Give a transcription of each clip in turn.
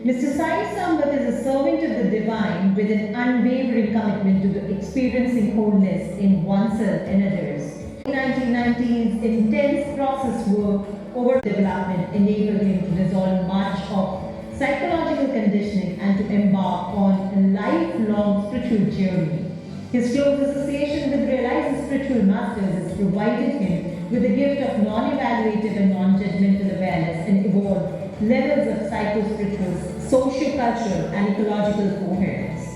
Mr. Sai Sambat is a servant of the divine with an unwavering commitment to experiencing wholeness in oneself and others. In 1990s, intense process work over development enabled him to resolve much of psychological conditioning and to embark on a lifelong spiritual journey. His close association with realized spiritual masters has provided him with the gift of non-evaluative and non-judgmental awareness and evolved levels of psycho-spiritual, socio-cultural and ecological coherence.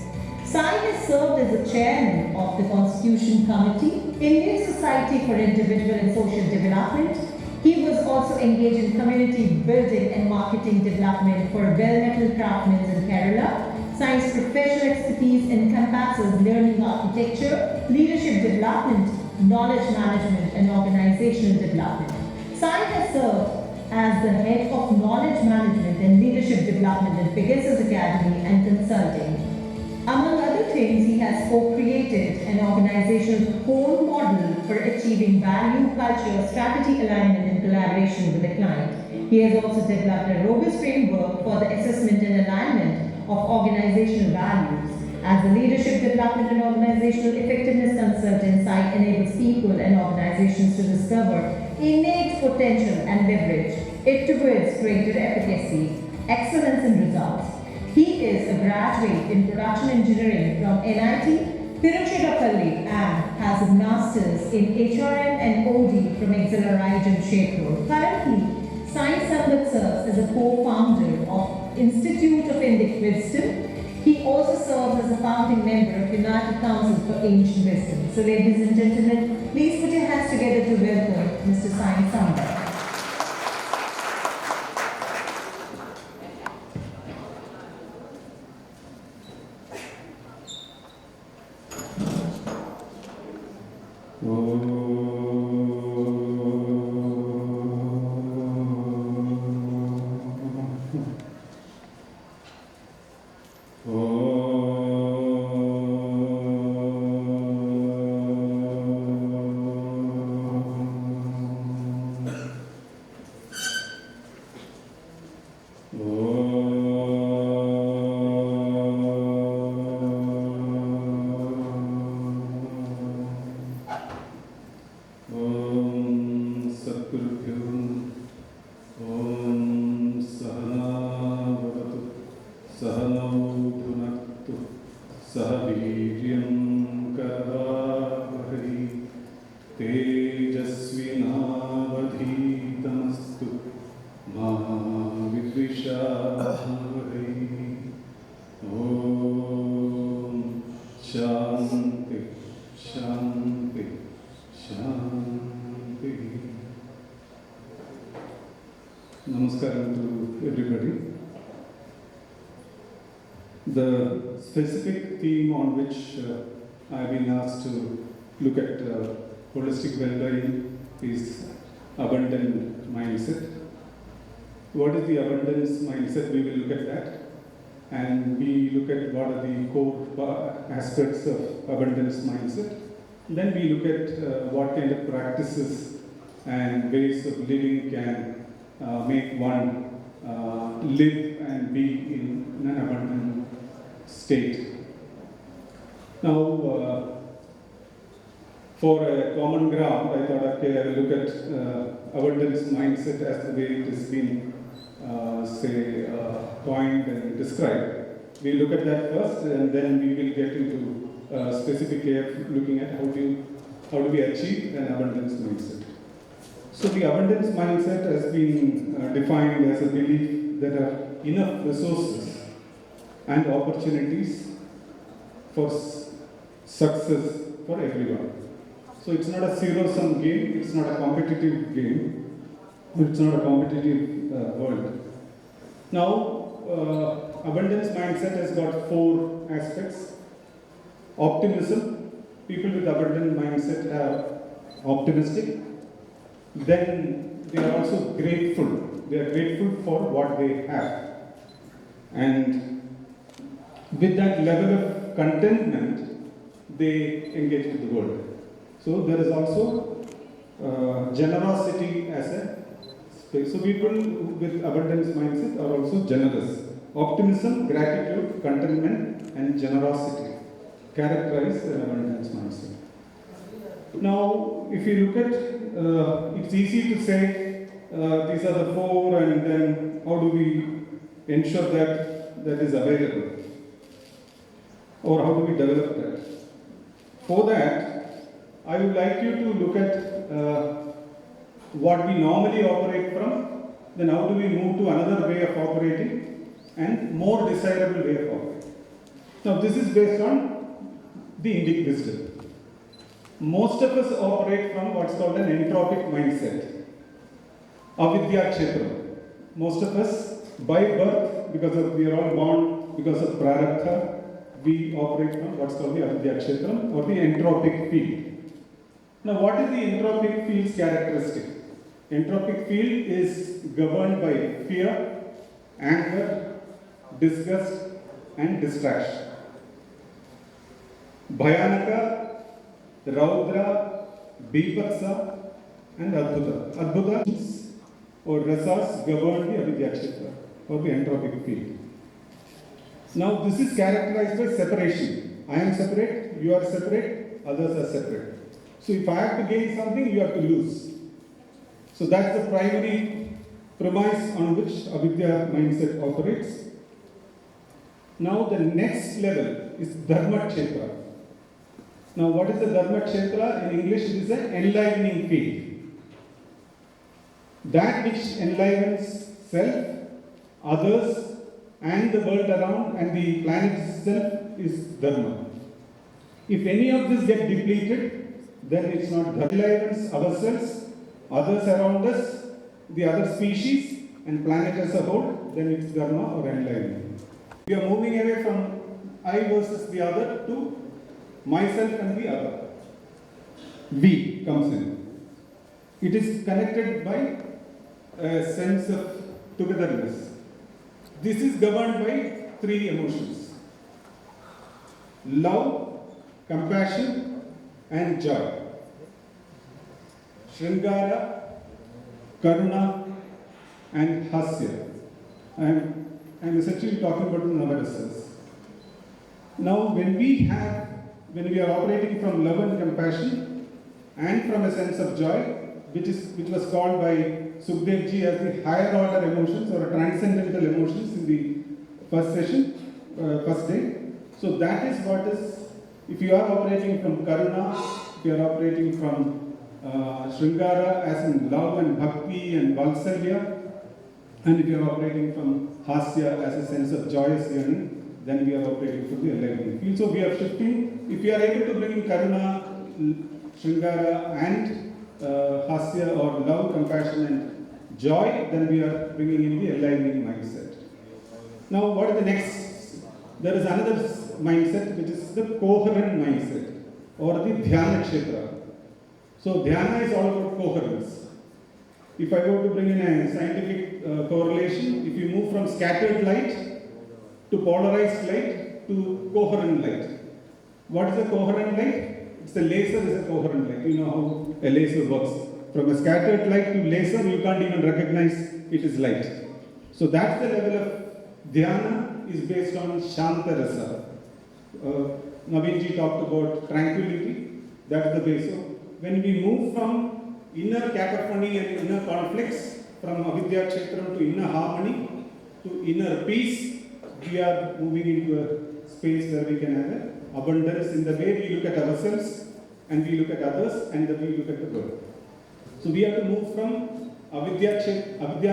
Sai has served as the chairman of the Constitution Committee, Indian Society for Individual and Social Development. He was also engaged in community building and marketing development for well-metalled craftsmen in Kerala. Sai's professional expertise encompasses learning architecture, leadership development, knowledge management, and organizational development. Sai has served as the head of knowledge management and leadership development at Pegasus Academy and Consulting. Among other things, he has co-created an organizational core model for achieving value, culture, strategy alignment, and collaboration with the client. He has also developed a robust framework for the assessment and alignment of organizational values. As a leadership development and organizational effectiveness consultant, Sai enables people and organizations to discover innate potential and leverage it towards greater efficacy, excellence in results. He is a graduate in production engineering from NIT Tiruchirappalli and has a master's in HRM and OD from Acceleride in Shepur. Currently, Sai Sambat serves as a co-founder of Institute of Indic Wisdom. He also serves as a founding member of United Council for Ancient Wisdom. So ladies and gentlemen, please put your hands together to welcome Mr. Sai Sambat. Namaskaram to everybody. The specific theme on which I've been asked to look at holistic well-being is abundant mindset. What is the abundance mindset? We will look at that. And we look at what are the core aspects of abundance mindset. Then we look at what kind of practices and ways of living can make one live and be in an abundant state. Now, for a common ground, I thought, okay, I will look at abundance mindset as the way it has been, coined and described. We look at that first, and then we will get into specific way of looking at how do we achieve an abundance mindset. So the abundance mindset has been defined as a belief that there are enough resources and opportunities for success for everyone. So it's not a zero-sum game, it's not a competitive game, it's not a competitive world. Now, abundance mindset has got 4 aspects. Optimism. People with abundant mindset are optimistic. Then they are also grateful. They are grateful for what they have. And with that level of contentment, they engage with the world. So there is also generosity as a space. So people with abundance mindset are also generous. optimism, gratitude, contentment, and generosity characterize an abundance mindset. Now, if you look at, it's easy to say these are the four, and then how do we ensure that that is available? Or how do we develop that? For that, I would like you to look at what we normally operate from, then how do we move to another way of operating and more desirable way of operating. Now, this is based on the Indic wisdom. Most of us operate from what's called an entropic mindset, avidya kshetra. Most of us, by birth, we are all born because of prarabdha, we operate from what's called the avidya kshetra or the entropic field. Now, what is the entropic field's characteristic? Entropic field is governed by fear, anger, disgust, and distraction. Bhayanaka, Raudra, Bipatsa, and Adbhuta. Adbhuta or rasas govern the avidya kshetra or the entropic field. Now, this is characterized by separation. I am separate, you are separate, others are separate. So, if I have to gain something, you have to lose. So, that's the primary premise on which avidya mindset operates. Now, the next level is dharma kshetra. Now, what is the dharma kshetra? In English, it is an enlivening field. That which enlivens self, others, and the world around and the planet itself is dharma. If any of this get depleted, then it's not dharma. Enlivens ourselves, others around us, the other species, and planet as a whole, then it's dharma or enlivening. We are moving away from I versus the other to myself and the other. We comes in. It is connected by a sense of togetherness. This is governed by three emotions: love, compassion, and joy. Shringara, Karuna, and Hasya. I'm essentially talking about the Navarasa's. Now, when we are operating from love and compassion and from a sense of joy, which was called by Sukhdev ji as the higher order emotions or transcendental emotions in the first session, first day. So that is what is, if you are operating from Karuna, if you are operating from Shringara as in love and bhakti and Valsalya, and if you are operating from Hasya as a sense of joyous yearning, then we are operating from the enlivening field. So we are shifting. If we are able to bring in Karuna, Shringara and Hasya or love, compassion and joy, then we are bringing in the enlivening mindset. Now, what is the next? There is another mindset which is the coherent mindset or the dhyana kshetra. So, dhyana is all about coherence. If I were to bring in a scientific correlation, if you move from scattered light to polarized light to coherent light. What is a coherent light? It's a laser is a coherent light. You know how a laser works. From a scattered light to laser, you can't even recognize it is light. So that's the level of dhyana is based on shanta rasa. Naveenji talked about tranquility. That's the base. So when we move from inner cacophony and inner conflicts, from avidya kshetram to inner harmony to inner peace, we are moving into a space where we can have abundance in the way we look at ourselves and we look at others and the way we look at the world. So we have to move from avidya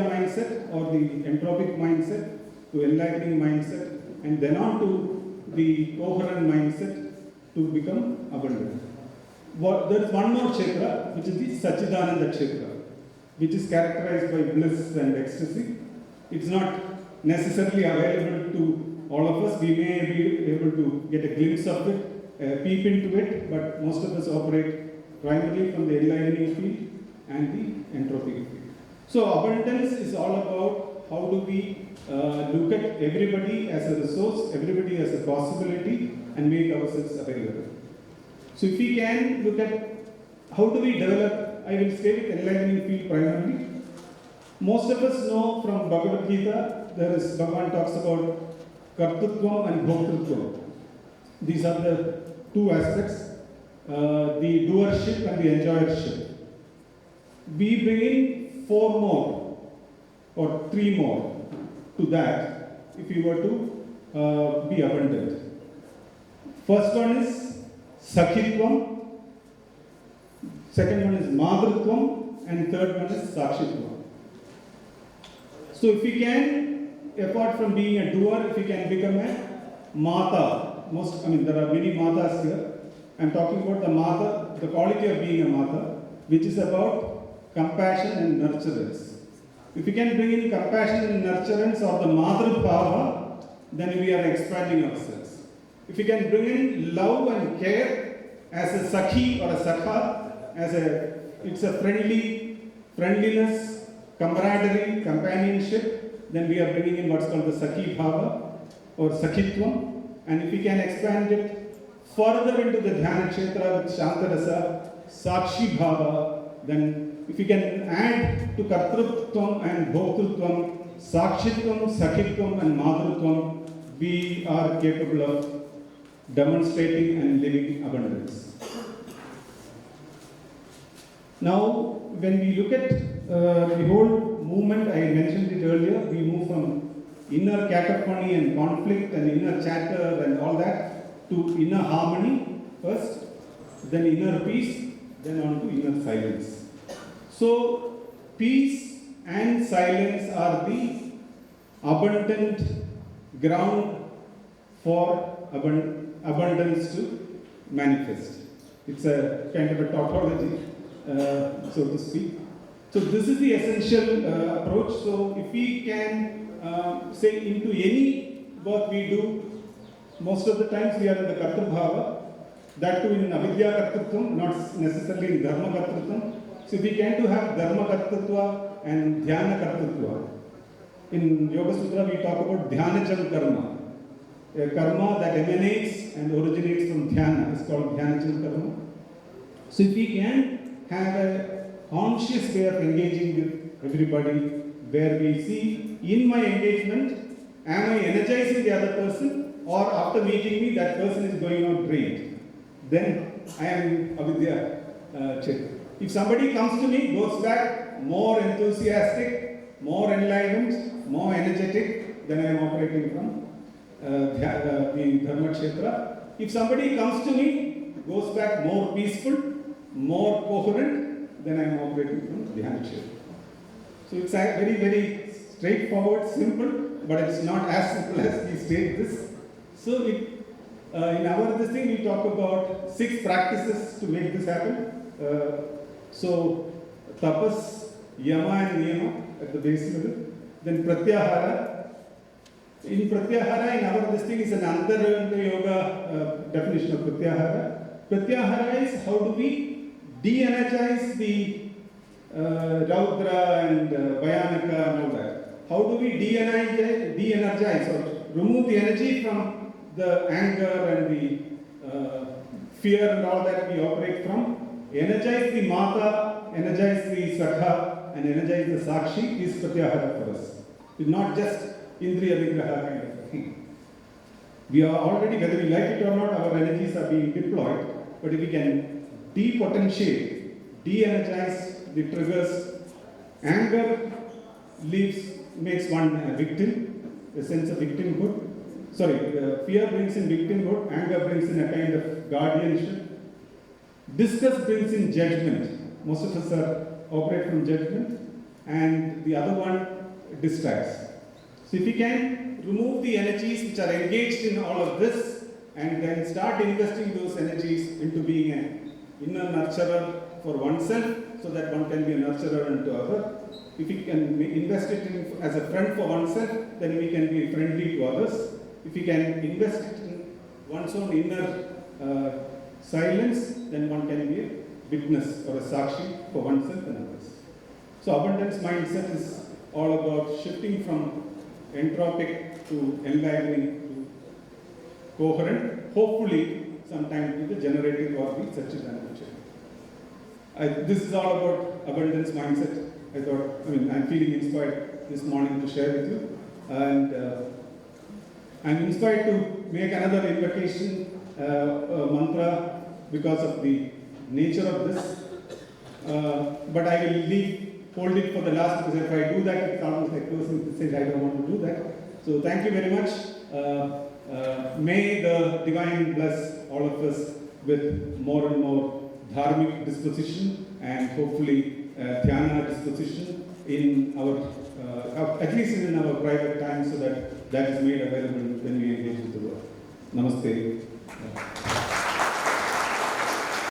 mindset or the entropic mindset to enlightening mindset and then on to the coherent mindset to become abundant. There is one more kshetra which is the Sachidananda kshetra, which is characterized by bliss and ecstasy. It's not necessarily available to all of us. We may be able to get a glimpse of it, peep into it, but most of us operate primarily from the enlightening field and the entropic field. So abundance is all about how do we look at everybody as a resource, everybody as a possibility and make ourselves available. So if we can look at how do we develop, I will stay with enlightening field primarily. Most of us know from Bhagavad Gita there is, Bhagavan talks about Kartutvam and Bhoktritvam. These are the two aspects, the doership and the enjoyership. We bring in 4 more or 3 more to that if you were to be abundant. First one is Sakhitvam, second one is Madritvam, and third one is Sakshitvam. So if you can, apart from being a doer, if you can become a Mata, there are many Matas here. I'm talking about the Mata, the quality of being a Mata, which is about compassion and nurturance. If you can bring in compassion and nurturance or the Madhur Bhava, then we are expanding ourselves. If you can bring in love and care as a Sakhi or a Sakha, it's a friendliness, camaraderie, companionship, then we are bringing in what's called the Sakhi Bhava or Sakhitvam. And if we can expand it further into the Dhyana Kshetra with Shantarasa, Sakshi Bhava, then if we can add to Kartrutvam and Bhoktritvam, Sakshitvam, Sakhitvam and Madhurtvam, we are capable of demonstrating and living abundance. Now, when we look at the whole movement, I mentioned it earlier, we move from inner cacophony and conflict and inner chatter and all that to inner harmony first, then inner peace, then on to inner silence. So, peace and silence are the abundant ground for abundance to manifest. It's a kind of a tautology, so to speak. So this is the essential approach. So if we can say into any work we do, most of the times we are in the Kartru Bhava, that too in Avidya Kartrutvam, not necessarily in Dharma Kartrutvam. So we can to have Dharma Kartrutva and Dhyana Kartrutva. In Yoga Sutra we talk about Dhyanacham Karma. A karma that emanates and originates from Dhyana is called Dhyanacham Karma. So if we can have a conscious way of engaging with everybody, where we see in my engagement, am I energizing the other person, or after meeting me, that person is going on drained, then I am avidya check. If somebody comes to me, goes back more enthusiastic, more enlivened, more energetic, then I am operating from the Dharma Kshetra. If somebody comes to me, goes back more peaceful, more coherent, then I am operating from Dhyana Kshetra. So it's very, very straightforward, simple, but it's not as simple as we state this. So in our this thing, we talk about 6 practices to make this happen. So tapas, yama and niyama at the base level. Then pratyahara. In pratyahara, in our this thing is an Antara Yoga definition of pratyahara. Pratyahara is how do we de-energize the Raudra and Bhayanaka and all that. How do we de-energize or remove the energy from the anger and the fear and all that we operate from? Energize the Mata, energize the Sakha, and energize the Sakshi is Pratyahara for us. It's not just Indriya Vigraha kind of thing. We are already, whether we like it or not, our energies are being deployed, but if we can depotentiate, de-energize the triggers, anger makes one a victim, a sense of victimhood. Fear brings in victimhood, anger brings in a kind of guardianship. Disgust brings in judgment. Most of us operate from judgment, and the other one distracts. So if we can remove the energies which are engaged in all of this, and then start investing those energies into being an inner nurturer for oneself, so that one can be a nurturer unto other. If we can invest it in as a friend for oneself, then we can be friendly to others. If we can invest it in one's own inner silence, then one can be a witness or a sakshi for oneself and others. So abundance mindset is all about shifting from entropic to enlivening to coherent, hopefully sometime to the generative or the Satchidananda. This is all about abundance mindset. I'm feeling inspired this morning to share with you. And I'm inspired to make another invocation, mantra, because of the nature of this. But I will hold it for the last, because if I do that, it's almost like closing to say I don't want to do that. So thank you very much. May the Divine bless all of us with more and more dharmic disposition and hopefully dhyana disposition in our, at least in our private time, so that that is made available when we engage with the world. Namaste.